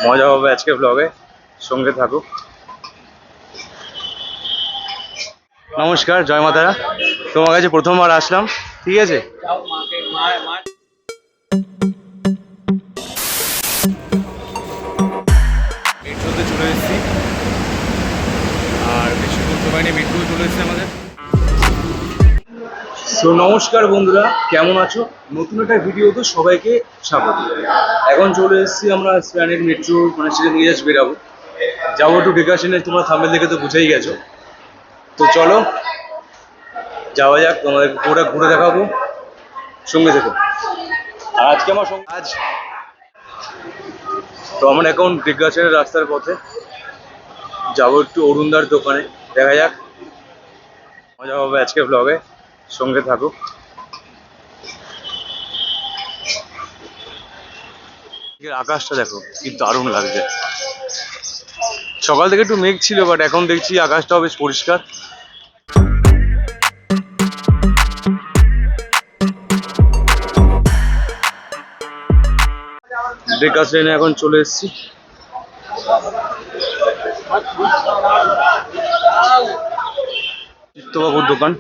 মজা হবে আজকে ব্লগে, সঙ্গে থাকুক। নমস্কার, জয় মাতারা। তোমার কাছে প্রথমবার আসলাম, ঠিক আছে? মেট্রোতে চলে এসেছি, আর বেশি বলতে পারিনি, মেট্রো চলে এসেছে আমাদের। তো নমস্কার বন্ধুরা, কেমন আছো? নতুন একটা ভিডিওতে সবাইকে স্বাগত। এখন চলে এসেছি আমরা স্প্ল্যানেড মেট্রো, মানে সেখান থেকে জাস্ট বেরাবো, যাবো একটু ডেকাশনে। তোমরা থাম্বনেল দেখে তো বুঝেই গেছো। তো চলো যাওয়া যাক, তোমাদের পুরোটা ঘুরে দেখাবো, সঙ্গে থেকো। আর আজকে আমার সঙ্গে তো আমরা এখন ডেকাশনের রাস্তার পথে যাবো একটু অরুণদার দোকানে, দেখা যাক, মজা হবে আজকে ব্লগে, সঙ্গে থাকুক। আকাশটা দেখো কি দারুণ লাগছে। সকাল থেকে একটু মেঘ ছিল, বাট এখন দেখছি আকাশটাও বেশ পরিষ্কার। ডেকাস ট্রেনে এখন চলে এসেছি। চিত্তবাবুর দোকান,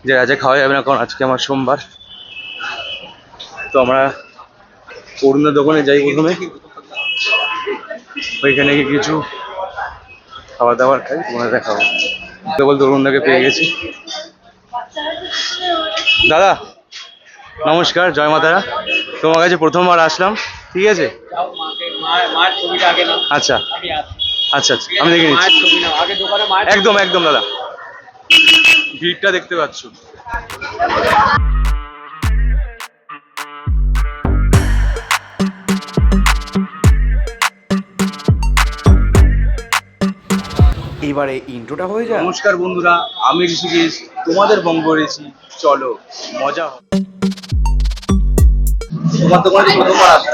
যে আজকে খাওয়া যাবে না, কারণ আজকে আমার সোমবার। তো আমরা অরুণের দোকানে যাই প্রথমে, ওইখানে গিয়ে কিছু খাবার দাবার খাই, তোমাদের দেখাবো। বলতে অরুণদাকে পেয়ে গেছি। দাদা নমস্কার, জয় মাতারা। তোমার কাছে প্রথমবার আসলাম, ঠিক আছে? আচ্ছা আচ্ছা আচ্ছা, আমি দেখে নিচ্ছি। একদম একদম দাদা, ভিড়টা দেখতে পাচ্ছ। এবারে ইন্ট্রোটা হয়ে যায়। নমস্কার বন্ধুরা, আমি ঋষিকেশ, তোমাদের বঙ্গ রেছি। চলো মজা হবে। তোমার দোকানে প্রথমবার আসা,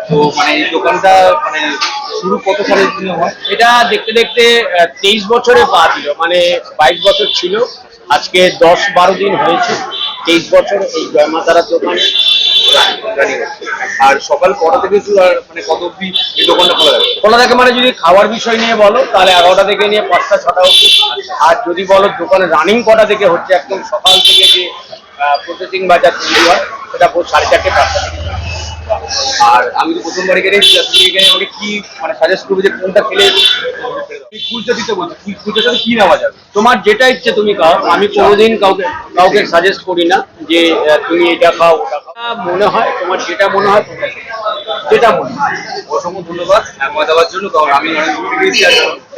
তো মানে এই দোকানটা মানে শুরু কত সালের দিনে হয়? এটা দেখতে দেখতে 23 বছরে পা দিল, মানে 22 বছর ছিল, আজকে 10-12 দিন হয়েছে। 23 বছর এই জয় মাতারার দোকানে জানি না। আর সকাল কটা থেকে শুরু, আর মানে কত অব্দি এই দোকানটা খোলা থাকে? খোলা থাকে, মানে যদি খাওয়ার বিষয় নিয়ে বলো তাহলে 11টা থেকে নিয়ে 5টা-6টা অবধি। আর যদি বলো দোকানে রানিং কটা থেকে হচ্ছে, একদম সকাল থেকে যে প্রসেসিং বাজার তৈরি হয় সেটা 4:30-5টা থেকে। আর আমি তো প্রথমবার এখানে এসেছি, তুমি এখানে আমাকে কি মানে সাজেস্ট করবে যে কোনটা খেলে খুলতে দিতে বলছো, কি খুলতে সাথে কি নেওয়া যাবে? তোমার যেটা ইচ্ছে তুমি খাও, আমি কোনোদিন কাউকে সাজেস্ট করি না যে তুমি এটা খাও ওটা খাও। মনে হয় তোমার যেটা মনে হয় যেটা মনে হয়। অসংখ্য ধন্যবাদ সময় দেওয়ার জন্য, কারণ আমি অনেক দূর থেকে এসেছি, আর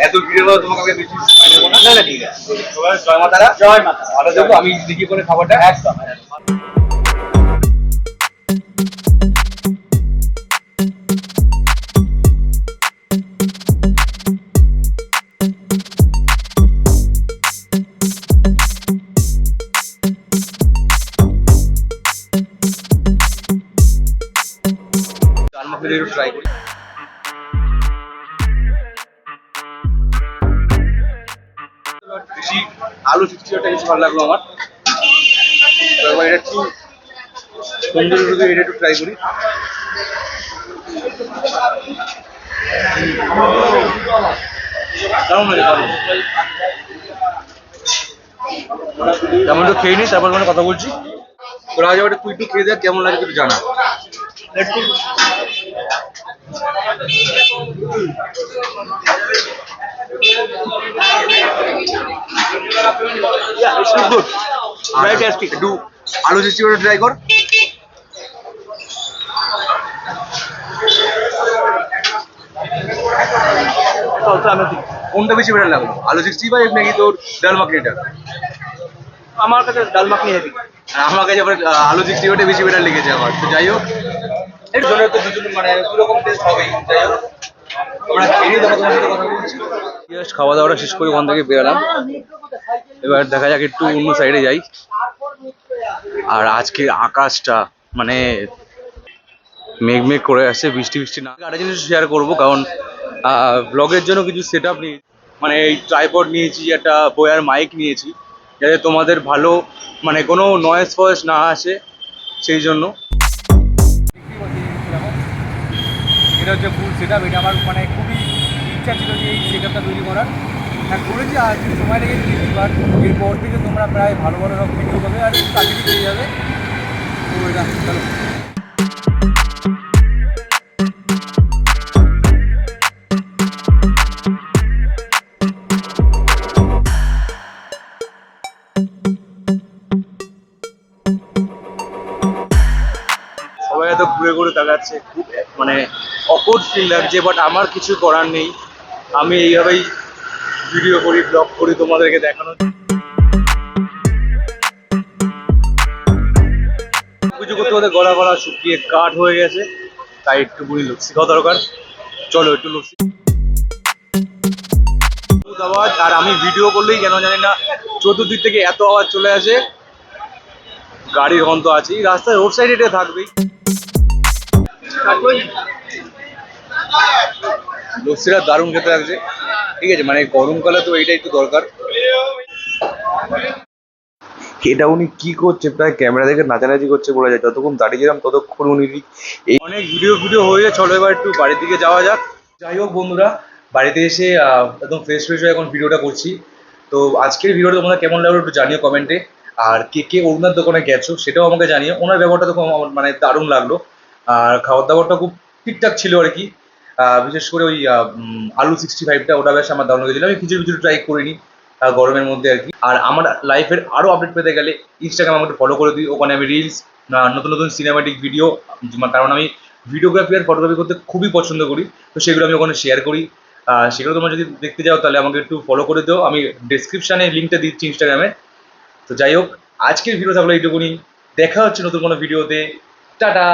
এত ভিড়ের মধ্যে তোমাকে আমি বেশি সময় নেবো না। না না, ঠিক আছে। সবাই জয় মাতারা। জয় মাতা। ভালো থাকবো, আমি দেখি করে খাবারটা একদম। ডাল মাখাটা একটু ট্রাই করি। বেশি আলু 60টা বেশি ভালো লাগলো আমার। তো এবার এটা একটু সুন্দর করে এটা একটু ট্রাই করি। কেমন লাগে? তেমন একটু খেয়ে নিই, তারপর মানে কথা বলছি। তোরা আজ আবার তুই একটু খেয়ে দেখ কেমন লাগে, একটু জানা। একটু আলু 60টা ট্রাই কর। কোনটা বেশি বেটার লাগলো, আলু 65 নাকি তোর ডাল মাখনিটা? আমার কাছে ডাল মাখনি হেভি। আমার কাছে আবার আলু 65টা বেশি বেটার লেগেছে আমার। তো যাই হোক, এর জন্য তো দুজন মানে দুরকম টেস্ট হবেই। যাই হোক, আমরা খেয়ে নিই, তারপর তোমার সাথে কথা বলছি। জাস্ট খাওয়া দাওয়াটা শেষ করে ওখান থেকে বেরোলাম। এবার দেখা যাক একটু অন্য সাইডে যাই। আর আজকের আকাশটা মানে মেঘ মেঘ করে আসছে, বৃষ্টি বৃষ্টি না। আরেকটা জিনিস শেয়ার করবো, কারণ ব্লগের জন্য কিছু সেট আপ নিয়ে, মানে এই ট্রাইপড নিয়েছি, একটা বয়ার মাইক নিয়েছি, যাতে তোমাদের ভালো মানে কোনো নয়েজ ফয়েস না আসে, সেই জন্য। এটা হচ্ছে ফুল সেট আপ। এটা আমার মানে খুবই ইচ্ছা ছিল যে এই সেট আপটা তৈরি করার। হ্যাঁ করেছি, আর একটু সময় লেগেছে এবার এরপর থেকে তোমরা প্রায় ভালো ভালো সব ভিডিও পাবে আর একটু তাড়াতাড়ি পেয়ে যাবে। তো এটা চলো। সবাই এত ঘুরে ঘুরে তাকাচ্ছে, খুব মানে অকওয়ার্ড ফিল লাগছে, বাট আমার কিছু করার নেই। আমি এইভাবেই ভিডিও করি, ব্লগ করি তোমাদেরকে দেখানো। কিছু করতে করতে গলা গলা শুকিয়ে কাঠ হয়ে গেছে, তাই একটুখানি লস্যি খাওয়া দরকার। চলো একটু লস্যি। আওয়াজ, আর আমি ভিডিও করলেই কেন জানি না চতুর্দিক থেকে এত আওয়াজ চলে আসে। গাড়ির হর্ন তো আছেই, রাস্তায় রোড সাইড এটা থাকবেই। লস্যিটা দারুণ খেতে লাগছে, ঠিক আছে, মানে গরমকালে তো এইটাই একটু দরকার। এটা উনি কি করছে, প্রায় ক্যামেরা দেখে নাচানাচি করছে বলা যায়। যতক্ষণ দাঁড়িয়েছিলাম ততক্ষণ উনি এই অনেক ভিডিও হয়ে যায়, চলো এবার একটু বাড়ির দিকে যাওয়া যাক। যাই হোক বন্ধুরা, বাড়িতে এসে একদম ফ্রেশ হয়ে এখন ভিডিওটা করছি। তো আজকের ভিডিওটা তোমাদের কেমন লাগলো একটু জানিও কমেন্টে। আর কে কে ওনার দোকানে গেছো সেটাও আমাকে জানিও। ওনার ব্যবহারটা তো আমার মানে দারুণ লাগলো, আর খাবার দাবারটা খুব ঠিকঠাক ছিল আর কি। বিশেষ করে ওই আলু 65টা ওটা বেশ আমার দারুণ লেগেছিল। আমি কিছু ট্রাই করিনি গরমের মধ্যে আর কি। আর আমার লাইফের আরও আপডেট পেতে গেলে ইনস্টাগ্রাম আমাকে ফলো করে দিই। ওখানে আমি রিলস, নতুন নতুন সিনেমাটিক ভিডিও, কারণ আমি ভিডিওগ্রাফি আর ফটোগ্রাফি করতে খুবই পছন্দ করি, তো সেগুলো আমি ওখানে শেয়ার করি। সেগুলো তোমরা যদি দেখতে যাও তাহলে আমাকে একটু ফলো করে দিও, আমি ডেসক্রিপশানে লিঙ্কটা দিচ্ছি ইনস্টাগ্রামে। তো যাই হোক, আজকের ভিডিও থাকলো এইটুকুনি। দেখা হচ্ছে নতুন কোনো ভিডিওতে। টাটা।